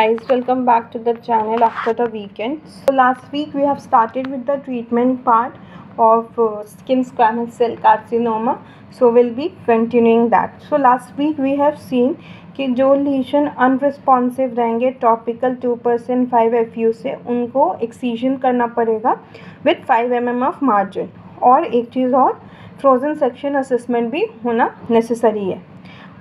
Guys, welcome back to the channel after the weekend. So last week we have started with the treatment part of skin squamous cell carcinoma. So we'll be continuing that. So last week we have seen कि जो लीशन unresponsive रहेंगे topical 2% 5FU से उनको excision करना पड़ेगा with 5 mm of margin, और एक चीज़ और फ्रोज़न सेक्शन असेसमेंट भी होना नेसेसरी है।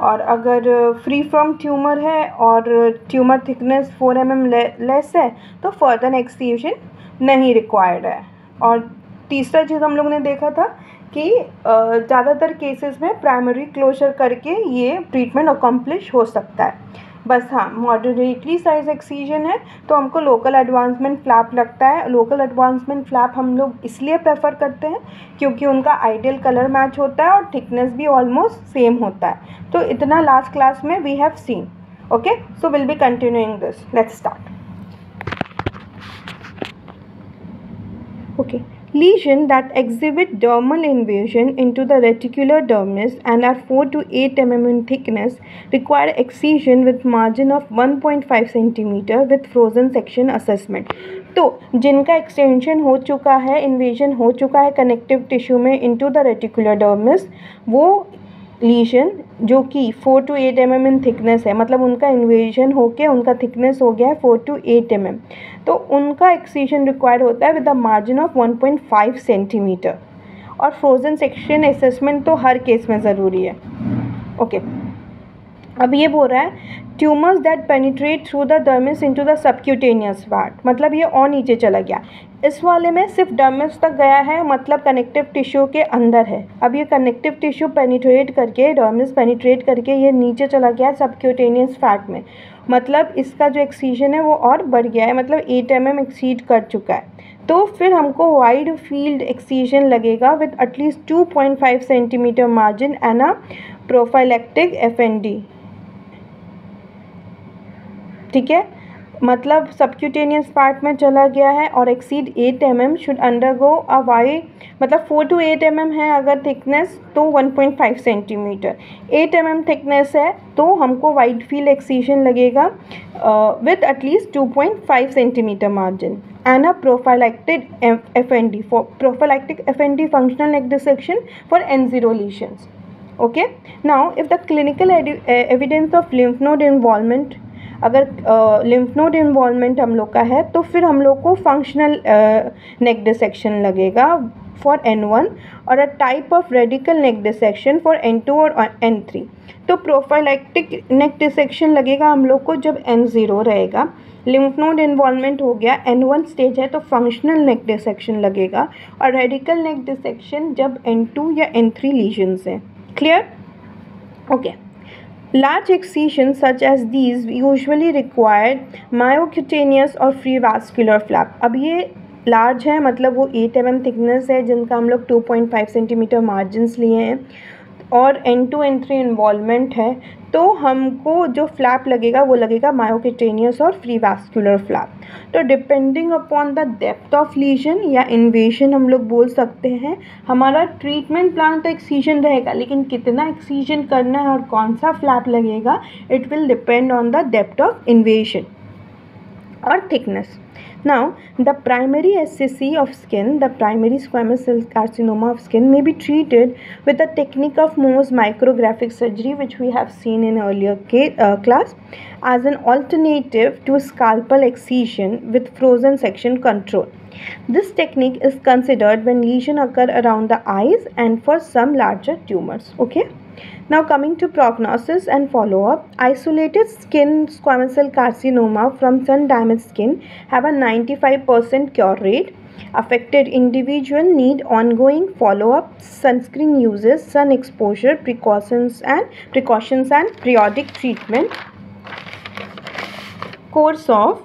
और अगर फ्री फ्रॉम ट्यूमर है और ट्यूमर थिकनेस 4 mm लेस है तो फर्दर एक्सक्यूशन नहीं रिक्वायर्ड है। और तीसरा चीज़ हम लोग ने देखा था कि ज़्यादातर केसेस में प्राइमरी क्लोजर करके ये ट्रीटमेंट अकम्प्लिश हो सकता है। बस हाँ, मॉडरेटली साइज एक्सीजन है तो हमको लोकल एडवांसमेंट फ्लैप लगता है। लोकल एडवांसमेंट फ्लैप हम लोग इसलिए प्रेफर करते हैं क्योंकि उनका आइडियल कलर मैच होता है और थिकनेस भी ऑलमोस्ट सेम होता है। तो इतना लास्ट क्लास में we have seen. Okay, so will be continuing this. Let's start. Okay, lesions that exhibit dermal invasion into the reticular dermis and are 4 to 8 mm in thickness require excision with margin of 1.5 cm with frozen section assessment। तो जिनका extension हो चुका है, invasion हो चुका है connective tissue में into the reticular dermis, वो लीशन जो कि 4 to 8 mm इन थिकनेस है, मतलब उनका इन्वेजन होके उनका थिकनेस हो गया है 4 to 8 mm, तो उनका एक्सीजन रिक्वायर्ड होता है with a margin of 1.5 centimetre. और फ्रोजन सेक्शन असेसमेंट तो हर केस में ज़रूरी है। ओके, अब ये बोल रहा है tumours that penetrate through the dermis into the subcutaneous part, मतलब ये और नीचे चला गया। इस वाले में सिर्फ डर्मिस तक गया है, मतलब कनेक्टिव टिश्यू के अंदर है। अब ये कनेक्टिव टिश्यू पेनिट्रेट करके, डर्मिस पेनिट्रेट करके ये नीचे चला गया सबक्यूटेनियस फैट में, मतलब इसका जो एक्सीजन है वो और बढ़ गया है, मतलब 8 mm एक्सीड कर चुका है। तो फिर हमको वाइड फील्ड एक्सीजन लगेगा with at least 2.5 centimetre margin and a prophylactic FND। ठीक है, मतलब सबक्यूटेनियस पार्ट में चला गया है और exceed 8 mm should undergo a wide, मतलब 4 to 8 mm है अगर थिकनेस तो 1.5 सेंटीमीटर, 8 mm थिकनेस है तो हमको वाइड फील्ड एक्सीजन लगेगा with at least 2.5 centimetre margin and a prophylactic FND for prophylactic FND functional neck dissection for N0 lesions. Okay, now if the clinical evidence of lymph node involvement, अगर lymph node involvement हम लोग का है तो फिर हम लोग को फंक्शनल नेक डिसेक्शन लगेगा फॉर N1 और a type of radical neck dissection for N2 और N3। तो प्रोफाइलैक्टिक नेक डिसेक्शन लगेगा हम लोग को जब N0 रहेगा, लिम्फ नोड इन्वॉल्वमेंट हो गया, N1 स्टेज है तो फंक्शनल नेक डिसेक्शन लगेगा, और रेडिकल नेक डिसेक्शन जब N2 या N3 लीजन्स हैं। Clear? Okay. Large excisions such as these usually require myocutaneous और free vascular flap। अब ये लार्ज है, मतलब वो 8 mm थिकनेस है जिनका हम लोग 2.5 सेंटीमीटर मार्जिन्स लिए हैं, और N2 N3 इन्वॉल्वमेंट है, तो हमको जो फ्लैप लगेगा वो लगेगा मायोक्यूटेनियस और फ्री वैस्कुलर फ्लैप। तो depending upon the depth of legion या इन्वेजन हम लोग बोल सकते हैं हमारा ट्रीटमेंट प्लान तो एक्सीजन रहेगा, लेकिन कितना एक्सीजन करना है और कौन सा फ्लैप लगेगा it will depend on the depth of invasion और thickness. Now, the primary SCC of skin, the primary squamous cell carcinoma of skin, may be treated with a technique of Mohs micrographic surgery, which we have seen in earlier class, as an alternative to scalpel excision with frozen section control. This technique is considered when lesions occur around the eyes and for some larger tumors. Okay. Now coming to prognosis and follow-up, isolated skin squamous cell carcinoma from sun-damaged skin have a 95% cure rate. Affected individual need ongoing follow-up, sunscreen uses, sun exposure, precautions and periodic treatment. Course of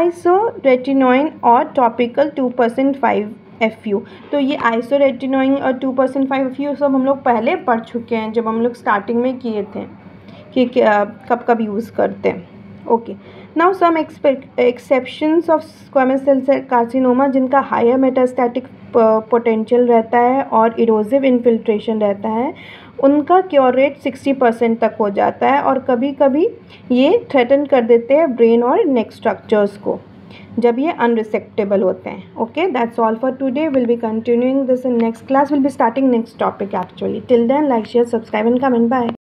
isoretinoin or topical 2% 5FU। तो ये आइसोरेटिनोइन और 2% 5FU सब हम लोग पहले पढ़ चुके हैं जब हम लोग स्टार्टिंग में किए थे कि कब कब यूज़ करते हैं। Okay, now some exceptions of squamous cell carcinoma जिनका हायर मेटास्टैटिक पोटेंशियल रहता है और इरोसिव इन्फिल्ट्रेशन रहता है, उनका क्योर रेट 60% तक हो जाता है और कभी कभी ये थ्रेटन कर देते हैं ब्रेन और नेक स्ट्रक्चर्स को जब ये अनरिसेप्टेबल होते हैं. Okay, that's all for today. Will be continuing this in next class. Will be starting next topic actually. Till then, like, share, subscribe and comment. Bye.